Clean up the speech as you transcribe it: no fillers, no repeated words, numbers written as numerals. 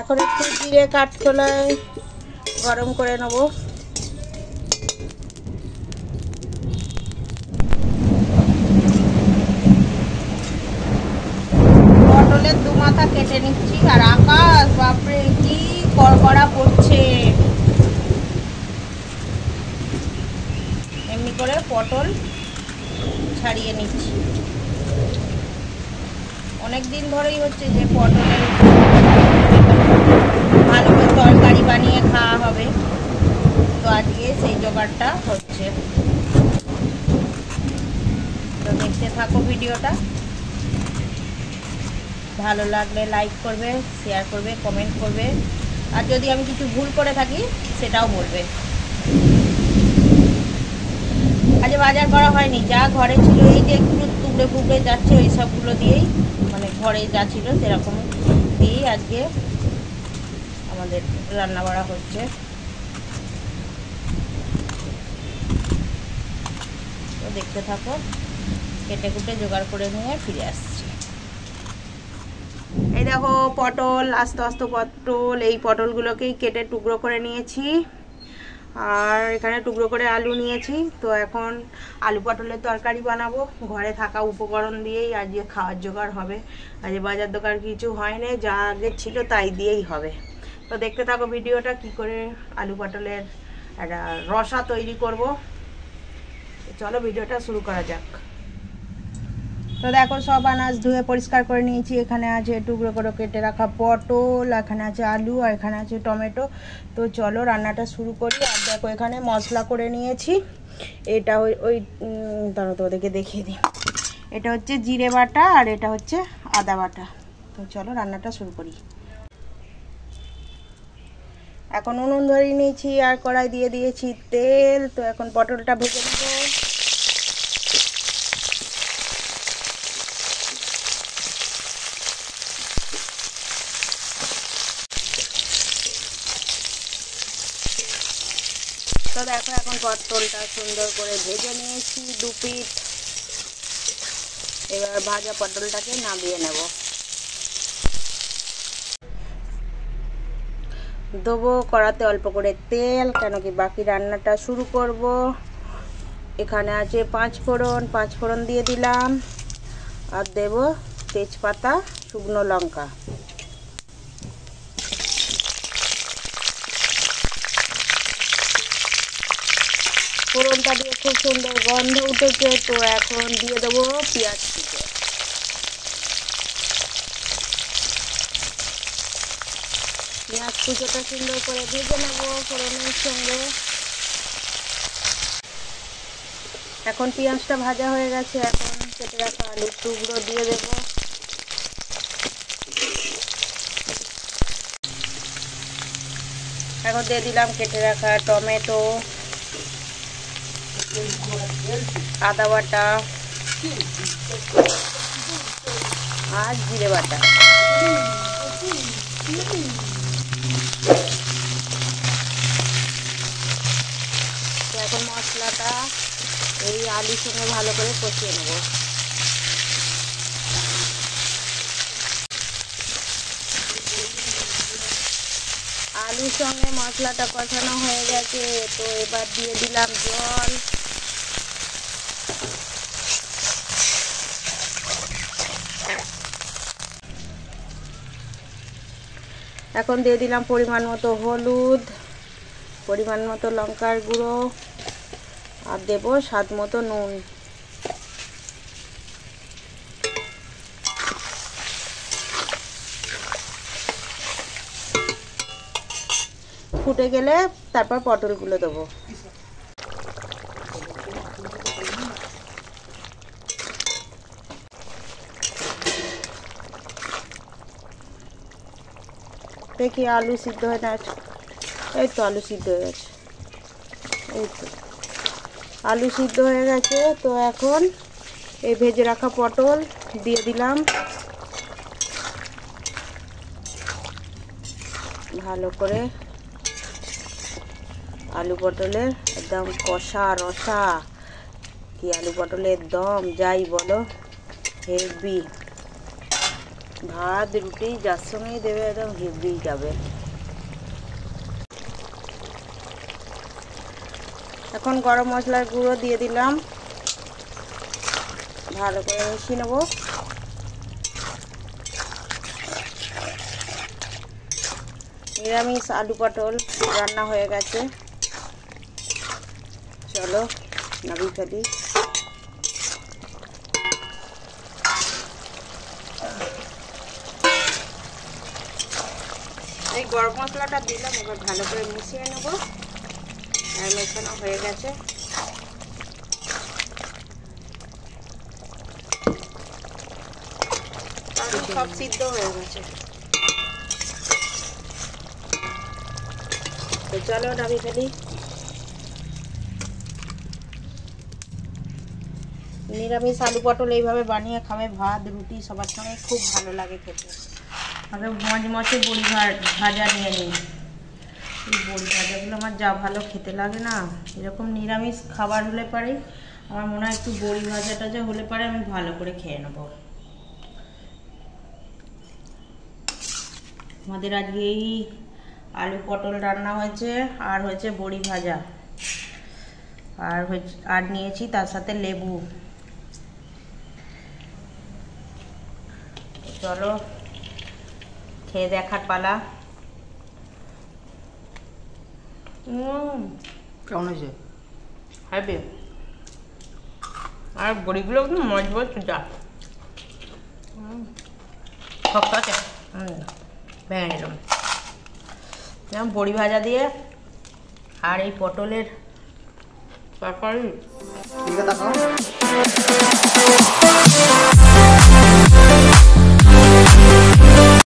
এখন একটু জিরে কাঠখোলায় গরম করে নেব। পটলের দু মাথা কেটে নিচ্ছি। আর আকাশ বাপরে কি কড়কড়া পড়ছে। এমনি করে পটল ছাড়িয়ে নিচ্ছি। অনেক দিন ধরেই হচ্ছে যে পটলের ভালো করে তরকারি বানিয়ে খাওয়া হবে, তো আজকে সেই জোগাড়টা হচ্ছে। তো দেখতে থাকো ভিডিওটা। ভালো লাগলে লাইক করবে, শেয়ার করবে, কমেন্ট করবে, আর যদি আমি কিছু ভুল করে থাকি সেটাও বলবে। আজ বাজার করা হয়নি, যা ঘরে ছিল এই যে একটু টুকরে ফুকরে যাচ্ছে ওই সবগুলো দিয়েই, মানে ঘরে যা ছিল সেরকম দিয়েই আজকে আমাদের রান্না বাড়া হচ্ছে। তো দেখতে থাকো, কেটে কুটে জোগাড় করে নিয়ে ফিরে আসছি। এই দেখো পটল, আস্তে আস্তে পটল, এই পটলগুলোকেই কেটে টুকরো করে নিয়েছি। আর এখানে টুকরো করে আলু নিয়েছি। তো এখন আলু পটলের তরকারি বানাবো। ঘরে থাকা উপকরণ দিয়েই আজকে খাওয়ার জোগাড় হবে। আজ বাজার দোকান কিছু হয়নি, যা আগে ছিল তাই দিয়েই হবে। তো দেখতে থাকো ভিডিওটা, কি করে আলু পটলের একটা রসা তৈরি করব। চলো ভিডিওটা শুরু করা যাক। তো দেখো সব আনাজ ধুয়ে পরিষ্কার করে নিয়েছি। এখানে আছে টুকরো করে কেটে রাখা পটল, এখানে আছে আলু, আর এখানে আছে টমেটো। তো চলো রান্নাটা শুরু করি। আর দেখো এখানে মশলা করে নিয়েছি। এটা ওই দাঁড়ো তোমাদেরকে দেখিয়ে দিই। এটা হচ্ছে জিরে বাটা আর এটা হচ্ছে আদা বাটা। তো চলো রান্নাটা শুরু করি। এখন উনুন ধরিয়ে নিয়েছি আর কড়াই দিয়ে দিয়েছি তেল। তো এখন পটলটা ভেজে নেব। তো দেখো এখন পটলটা সুন্দর করে ভেজে নিয়েছি দু পিঠ। এবার ভাজা পটলটাকে নামিয়ে নেব। দেবো কড়াতে অল্প করে তেল, কেন কি বাকি রান্নাটা শুরু করব। এখানে আছে 5 ফোড়ন, 5 ফোড়ন দিয়ে দিলাম। আর দেব তেজপাতা, শুকনো লঙ্কা। ফোড়নটা দিয়ে খুব সুন্দর গন্ধ উঠেছে। তো এখন দিয়ে দেবো পেঁয়াজ কুচি। পেঁয়াজ কুচোটা সুন্দর করে ভেজে নেব ফোড়নের সঙ্গে। এখন পেঁয়াজটা ভাজা হয়ে গেছে। এখন কেটে রাখা আলুর টুকরো দিয়ে দেব। এখন দিয়ে দিলাম কেটে রাখা টমেটো, আদা বাটা আর জিরে বাটা। এখন মশলাটা এই আলুর সঙ্গে ভালো করে কষিয়ে নেব। আলুর সঙ্গে মশলাটা কষানো হয়ে গেছে। তো এবার দিয়ে দিলাম জল। এখন দিয়ে দিলাম পরিমাণ মতো হলুদ, পরিমাণ মতো লঙ্কার গুঁড়ো, আর দেব স্বাদ মতো নুন। ফুটে গেলে তারপর পটলগুলো দেবো। দেখি আলু সিদ্ধ হয়ে গেছে। এই তো আলু সিদ্ধ হয়ে গেছে। এই তো আলু সিদ্ধ হয়ে গেছে। তো এখন এই ভেজে রাখা পটল দিয়ে দিলাম। ভালো করে আলু পটলের একদম কষা রসা, কি আলু পটলের দম যাই বলো, হেভি। ভাত রুটি যার সঙ্গেই দেবে একদম হেভি যাবে। এখন গরম মশলার গুঁড়ো দিয়ে দিলাম, ভালো করে মিশিয়ে নেব। নিরামিষ আলু পটল রান্না হয়ে গেছে, চলো নামিয়ে ফেলি। এই গরম মশলাটা দিলাম, এবার ভালো করে মিশিয়ে নেব। আর মেশানো হয়ে গেছে। সব সিদ্ধ হয়ে গেছে, তো চলো নামিয়ে ফেলি। নিরামিষ আলু পটল এইভাবে বানিয়ে খাবে, ভাত রুটি সবার সঙ্গে খুব ভালো লাগে খেতে। আর মাঝে মাঝে বড়ি ভাজা নিয়ে নিই, এই বড়ি ভাজাগুলো আমার যা ভালো খেতে লাগে না। এরকম নিরামিষ খাবার হলে পারে আমার মনে হয় একটু বড়ি ভাজা টাজা হলে পারে আমি ভালো করে খেয়ে নেব। আমাদের আজকে এই আলু পটল রান্না হয়েছে, আর হয়েছে বড়ি ভাজা, আর নিয়েছি তার সাথে লেবু। চলো খেয়ে দেখার পালা। কেমন হয়েছে? হ্যাপি। আর বড়িগুলো একদম মজবুত যা শক্ত আছে, ভেঙে নিলাম। যেমন বড়ি ভাজা দিয়ে আর এই পটলের তরকারি।